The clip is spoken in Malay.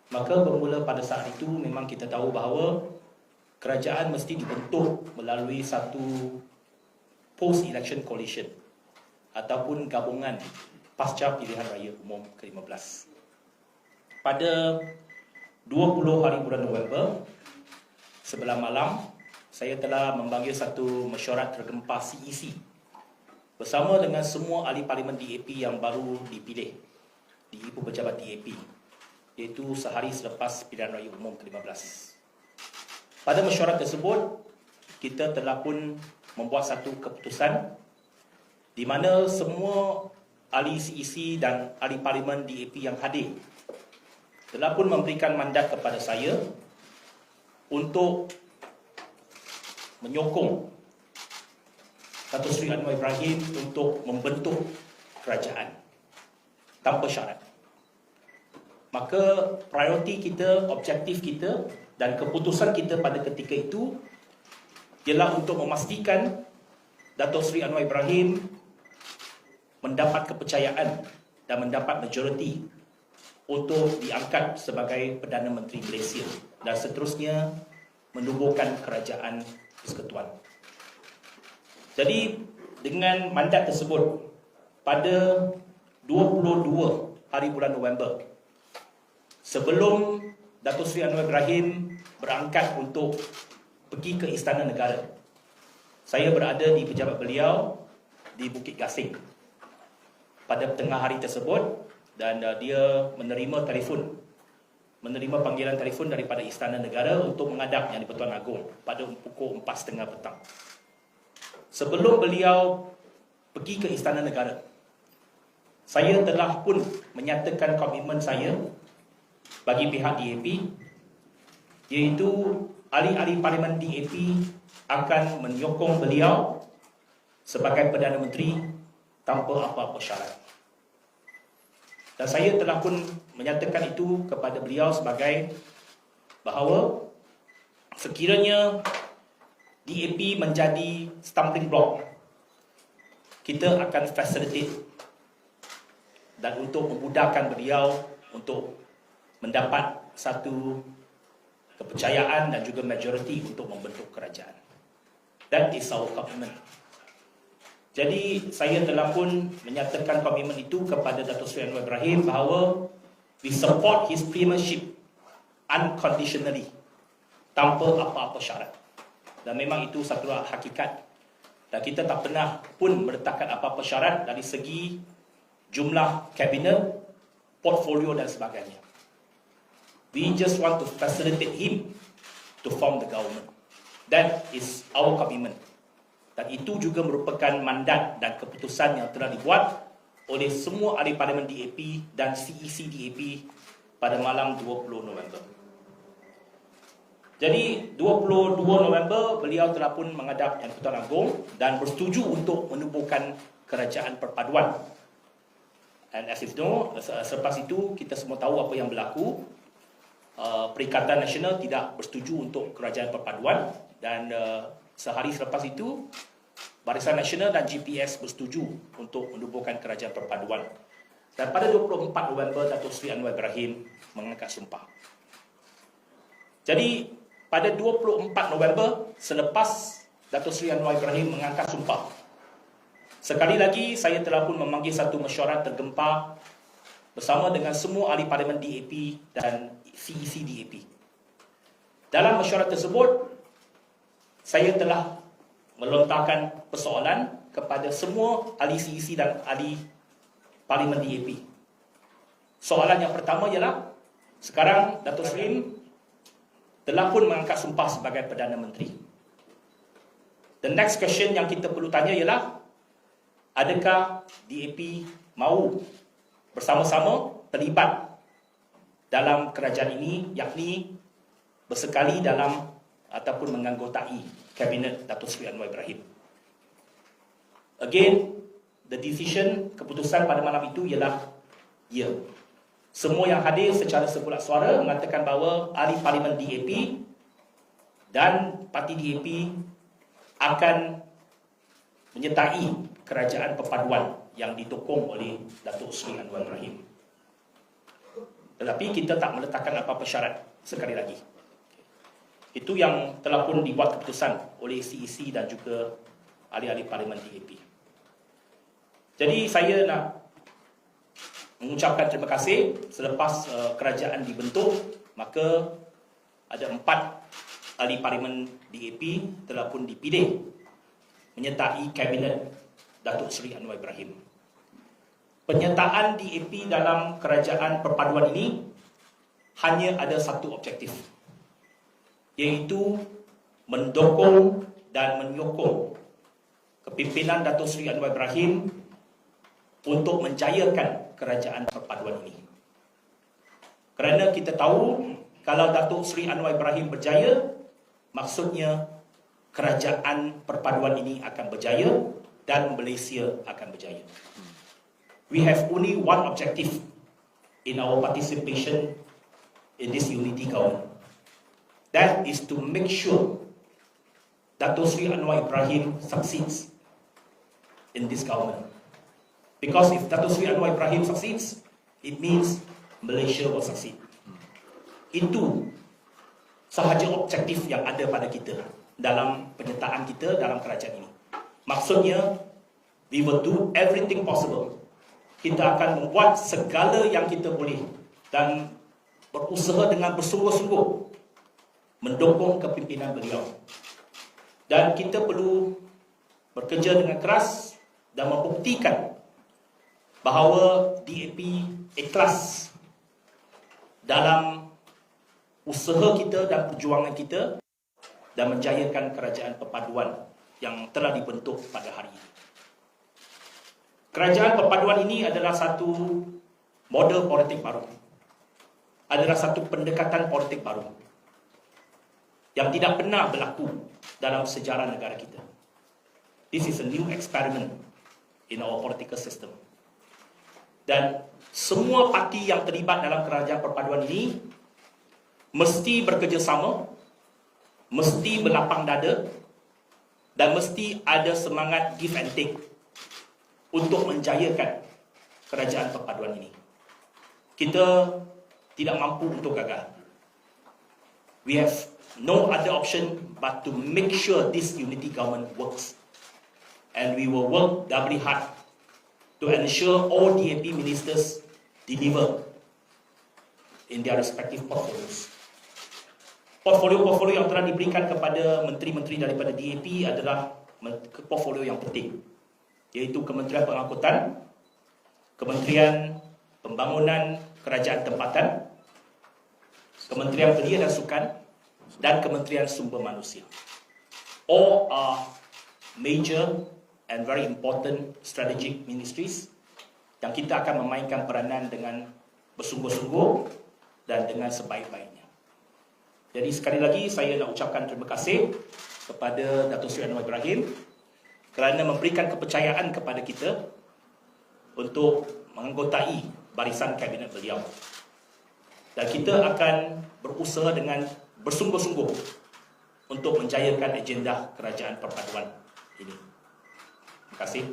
Maka bermula pada saat itu memang kita tahu bahawa kerajaan mesti dibentuk melalui satu post-election coalition ataupun gabungan pasca pilihan raya umum ke-15. Pada 20 hari bulan November, sebelah malam, saya telah memanggil satu mesyuarat tergempar CEC bersama dengan semua ahli parlimen DAP yang baru dipilih di Ibu Pejabat DAP, iaitu sehari selepas pilihan raya umum ke-15. Pada mesyuarat tersebut, kita telah pun membuat satu keputusan di mana semua ahli CEC dan ahli parlimen DAP yang hadir telah pun memberikan mandat kepada saya untuk menyokong Dato' Seri Anwar Ibrahim untuk membentuk kerajaan tanpa syarat. Maka prioriti kita, objektif kita dan keputusan kita pada ketika itu ialah untuk memastikan Dato' Seri Anwar Ibrahim mendapat kepercayaan dan mendapat majoriti untuk diangkat sebagai Perdana Menteri Malaysia dan seterusnya menubuhkan kerajaan persekutuan. Jadi dengan mandat tersebut pada 22 hari bulan November, sebelum Dato' Seri Anwar Ibrahim berangkat untuk pergi ke Istana Negara, saya berada di pejabat beliau di Bukit Gasing pada tengah hari tersebut, dan dia menerima panggilan telefon daripada Istana Negara untuk menghadap Yang di-Pertuan Agong pada pukul 4.30 petang. Sebelum beliau pergi ke Istana Negara, saya telah pun menyatakan komitmen saya bagi pihak DAP, iaitu ahli-ahli parlimen DAP akan menyokong beliau sebagai Perdana Menteri tanpa apa-apa syarat. Dan saya telah pun menyatakan itu kepada beliau sebagai bahawa sekiranya DAP menjadi stumbling block, kita akan facilitate dan untuk memudahkan beliau untuk mendapat satu kepercayaan dan juga majoriti untuk membentuk kerajaan. That is our commitment. Jadi saya telah pun menyatakan komitmen itu kepada Dato' Seri Anwar Ibrahim bahawa we support his premiership unconditionally, tanpa apa-apa syarat. Dan memang itu satu hakikat. Dan kita tak pernah pun meletakkan apa-apa syarat dari segi jumlah kabinet, portfolio dan sebagainya. We just want to facilitate him to form the government. That is our commitment. Dan itu juga merupakan mandat dan keputusan yang telah dibuat oleh semua ahli parlimen DAP dan CEC DAP pada malam 20 November. Jadi 22 November beliau telah pun menghadap Yang di-Pertuan Agong dan bersetuju untuk menubuhkan kerajaan perpaduan. And as you know, selepas itu kita semua tahu apa yang berlaku. Perikatan Nasional tidak bersetuju untuk kerajaan perpaduan, dan sehari selepas itu Barisan Nasional dan GPS bersetuju untuk menubuhkan kerajaan perpaduan. Dan pada 24 November Dato' Seri Anwar Ibrahim mengangkat sumpah. Jadi pada 24 November selepas Dato' Seri Anwar Ibrahim mengangkat sumpah, sekali lagi saya telah pun memanggil satu mesyuarat tergempar bersama dengan semua ahli parlimen DAP dan CEC DAP. Dalam mesyuarat tersebut, saya telah melontarkan persoalan kepada semua ahli CEC dan ahli parlimen DAP. Soalan yang pertama ialah, sekarang Dato' Seri telah pun mengangkat sumpah sebagai Perdana Menteri. The next question yang kita perlu tanya ialah, adakah DAP mahu bersama-sama terlibat dalam kerajaan ini, yakni bersekali dalam ataupun menganggotai kabinet Dato' Seri Anwar Ibrahim. Again, the decision, keputusan pada malam itu ialah ya. Semua yang hadir secara sebulat suara mengatakan bahawa ahli parlimen DAP dan parti DAP akan menyertai kerajaan perpaduan yang ditokong oleh Dato' Seri Anwar Ibrahim. Tetapi kita tak meletakkan apa-apa syarat sekali lagi. Itu yang telah pun dibuat keputusan oleh CEC dan juga ahli-ahli Parlimen DAP. Jadi saya nak mengucapkan terima kasih. Selepas kerajaan dibentuk, maka ada 4 ahli Parlimen DAP telah pun dipilih menyertai Kabinet Datuk Seri Anwar Ibrahim. Penyertaan DAP dalam kerajaan perpaduan ini hanya ada satu objektif, iaitu mendukung dan menyokong kepimpinan Datuk Seri Anwar Ibrahim untuk menjayakan kerajaan perpaduan ini. Kerana kita tahu kalau Datuk Seri Anwar Ibrahim berjaya, maksudnya kerajaan perpaduan ini akan berjaya dan Malaysia akan berjaya. We have only one objective in our participation in this unity government. That is to make sure Datuk Seri Anwar Ibrahim succeeds in this government. Because if Datuk Seri Anwar Ibrahim succeeds, it means Malaysia will succeed. Itu sahaja objektif yang ada pada kita dalam penyertaan kita dalam kerajaan ini. Maksudnya, we will do everything possible. Kita akan membuat segala yang kita boleh dan berusaha dengan bersungguh-sungguh mendukung kepimpinan beliau. Dan kita perlu bekerja dengan keras dan membuktikan bahawa DAP ikhlas dalam usaha kita dan perjuangan kita dan menjayakan kerajaan perpaduan yang telah dibentuk pada hari ini. Kerajaan perpaduan ini adalah satu model politik baru. Adalah satu pendekatan politik baru yang tidak pernah berlaku dalam sejarah negara kita. This is a new experiment in our political system. Dan semua parti yang terlibat dalam kerajaan perpaduan ini mesti bekerjasama, mesti berlapang dada dan mesti ada semangat give and take untuk menjayakan kerajaan perpaduan ini. Kita tidak mampu untuk gagal. We have no other option but to make sure this unity government works. And we will work doubly hard to ensure all DAP ministers deliver in their respective portfolios. Portfolio yang telah diberikan kepada menteri-menteri daripada DAP adalah portfolio yang penting, iaitu Kementerian Pengangkutan, Kementerian Pembangunan Kerajaan Tempatan, Kementerian Belia dan Sukan, dan Kementerian Sumber Manusia. All are major and very important strategic ministries yang kita akan memainkan peranan dengan bersungguh-sungguh dan dengan sebaik-baiknya. Jadi sekali lagi saya nak ucapkan terima kasih kepada Datuk Seri Anwar Ibrahim kerana memberikan kepercayaan kepada kita untuk menganggotai barisan kabinet beliau. Dan kita akan berusaha dengan bersungguh-sungguh untuk menjayakan agenda kerajaan perpaduan ini. Terima kasih.